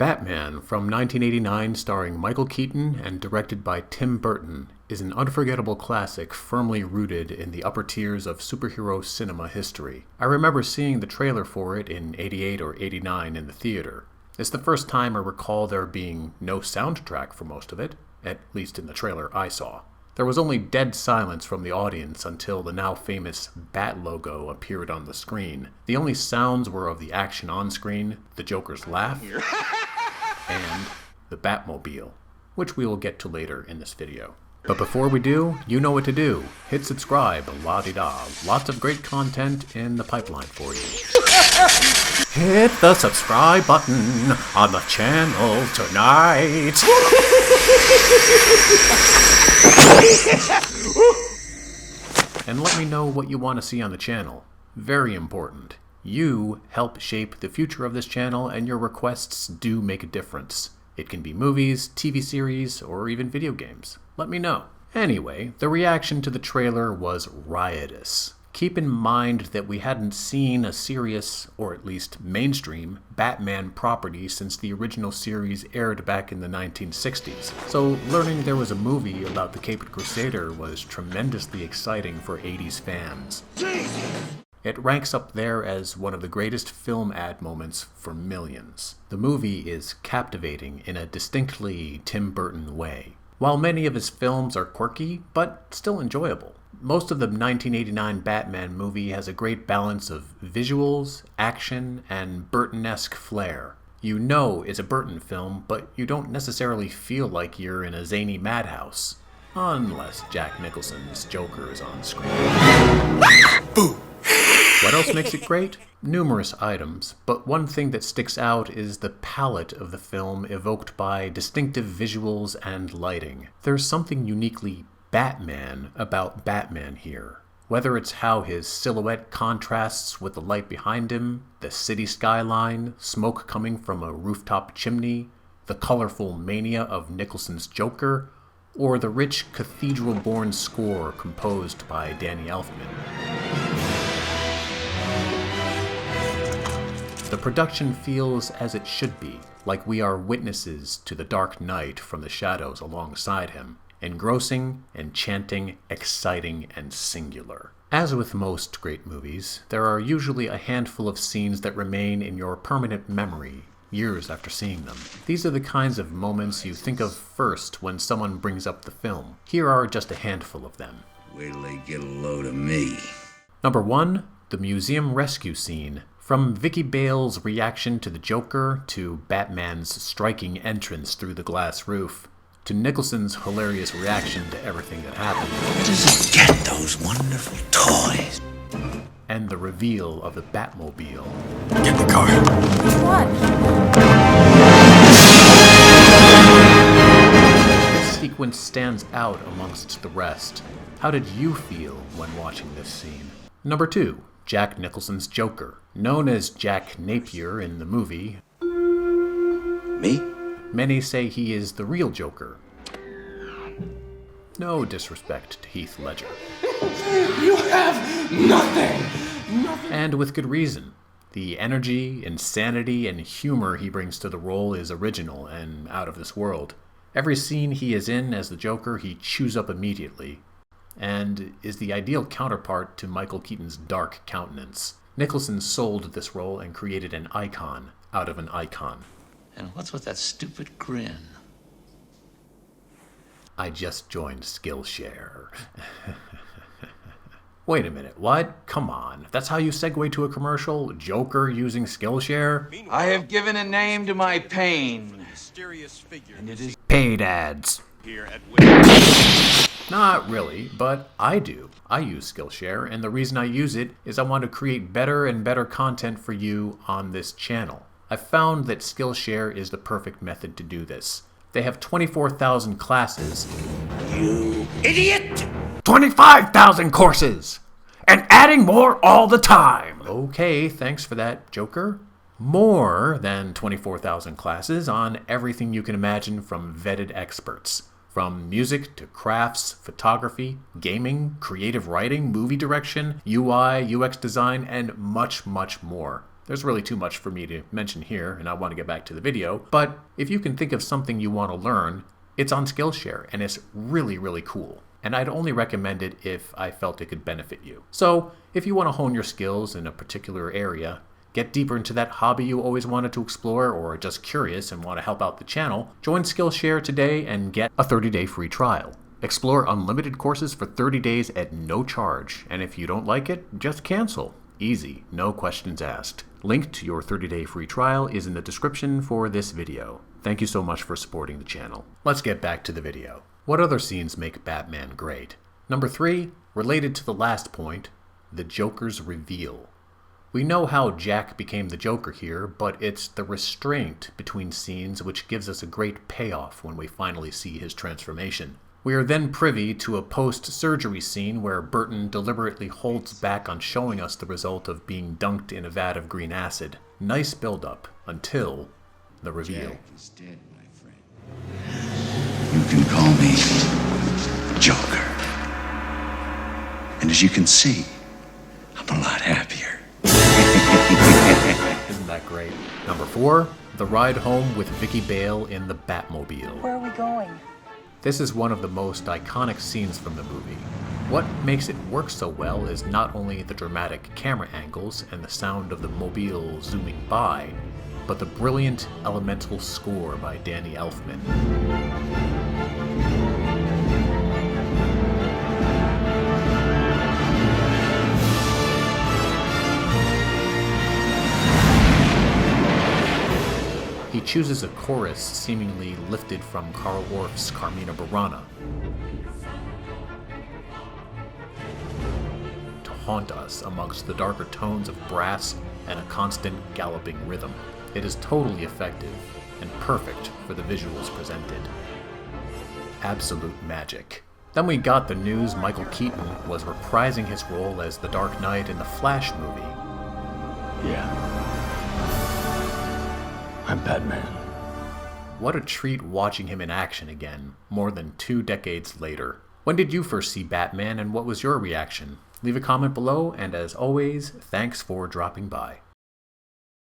Batman from 1989, starring Michael Keaton and directed by Tim Burton, is an unforgettable classic firmly rooted in the upper tiers of superhero cinema history. I remember seeing the trailer for it in '88 or '89 in the theater. It's the first time I recall there being no soundtrack for most of it, at least in the trailer I saw. There was only dead silence from the audience until the now famous Bat logo appeared on the screen. The only sounds were of the action on screen, the Joker's laugh, and the Batmobile, which we will get to later in this video. But before we do, you know what to do. Hit subscribe, la-di-da. Lots of great content in the pipeline for you. Hit the subscribe button on the channel tonight. And let me know what you want to see on the channel. Very important. You help shape the future of this channel, and your requests do make a difference. It can be movies, TV series, or even video games. Let me know. Anyway, the reaction to the trailer was riotous. Keep in mind that we hadn't seen a serious, or at least mainstream, Batman property since the original series aired back in the 1960s. So learning there was a movie about the Caped Crusader was tremendously exciting for 80s fans. It ranks up there as one of the greatest film ad moments for millions. The movie is captivating in a distinctly Tim Burton way. While many of his films are quirky, but still enjoyable. Most of the 1989 Batman movie has a great balance of visuals, action, and Burton-esque flair. You know it's a Burton film, but you don't necessarily feel like you're in a zany madhouse. Unless Jack Nicholson's Joker is on screen. Boo! What else makes it great? Numerous items, but one thing that sticks out is the palette of the film evoked by distinctive visuals and lighting. There's something uniquely Batman about Batman here. Whether it's how his silhouette contrasts with the light behind him, the city skyline, smoke coming from a rooftop chimney, the colorful mania of Nicholson's Joker, or the rich cathedral-born score composed by Danny Elfman. The production feels as it should be, like we are witnesses to the Dark Knight from the shadows alongside him. Engrossing, enchanting, exciting, and singular. As with most great movies, there are usually a handful of scenes that remain in your permanent memory, years after seeing them. These are the kinds of moments you think of first when someone brings up the film. Here are just a handful of them. Wait till they get a load of me. Number 1, the museum rescue scene. From Vicky Bale's reaction to the Joker, to Batman's striking entrance through the glass roof, to Nicholson's hilarious reaction to everything that happened. Where does he get those wonderful toys? And the reveal of the Batmobile. Get in the car. Which one? This sequence stands out amongst the rest. How did you feel when watching this scene? Number 2, Jack Nicholson's Joker. Known as Jack Napier in the movie, Me? many say he is the real Joker. No disrespect to Heath Ledger. You have nothing! And with good reason. The energy, insanity, and humor he brings to the role is original and out of this world. Every scene he is in as the Joker, he chews up immediately, and is the ideal counterpart to Michael Keaton's dark countenance. Nicholson sold this role and created an icon out of an icon. And what's with that stupid grin? I just joined Skillshare. Wait a minute, what? Come on. That's how you segue to a commercial? Joker using Skillshare? I have given a name to my pain. And it is Paid ads. Not really, but I do. I use Skillshare, and the reason I use it is I want to create better and better content for you on this channel. I found that Skillshare is the perfect method to do this. They have 24,000 classes. You idiot! 25,000 courses! And adding more all the time! Okay, thanks for that, Joker. More than 24,000 classes on everything you can imagine from vetted experts. From music to crafts, photography, gaming, creative writing, movie direction, UI, UX design, and much, much more. There's really too much for me to mention here, and I want to get back to the video, but if you can think of something you want to learn, it's on Skillshare, and it's really, really cool. And I'd only recommend it if I felt it could benefit you. So, if you want to hone your skills in a particular area, get deeper into that hobby you always wanted to explore, or are just curious and want to help out the channel, join Skillshare today and get a 30-day free trial. Explore unlimited courses for 30 days at no charge, and if you don't like it, just cancel. Easy, no questions asked. Link to your 30-day free trial is in the description for this video. Thank you so much for supporting the channel. Let's get back to the video. What other scenes make Batman great? Number 3, related to the last point, the Joker's reveal. We know how Jack became the Joker here, but it's the restraint between scenes which gives us a great payoff when we finally see his transformation. We are then privy to a post-surgery scene where Burton deliberately holds back on showing us the result of being dunked in a vat of green acid. Nice build-up until the reveal. Jack is dead, my friend. You can call me Joker. And as you can see, I'm a lot happier. Isn't that great? Number 4, the ride home with Vicky Bale in the Batmobile. Where are we going? This is one of the most iconic scenes from the movie. What makes it work so well is not only the dramatic camera angles and the sound of the mobile zooming by, but the brilliant elemental score by Danny Elfman. He chooses a chorus seemingly lifted from Carl Orff's Carmina Burana to haunt us amongst the darker tones of brass and a constant galloping rhythm. It is totally effective and perfect for the visuals presented. Absolute magic. Then we got the news Michael Keaton was reprising his role as the Dark Knight in the Flash movie. Yeah. I'm Batman. What a treat watching him in action again, more than 2 decades later. When did you first see Batman and what was your reaction? Leave a comment below, and as always, thanks for dropping by.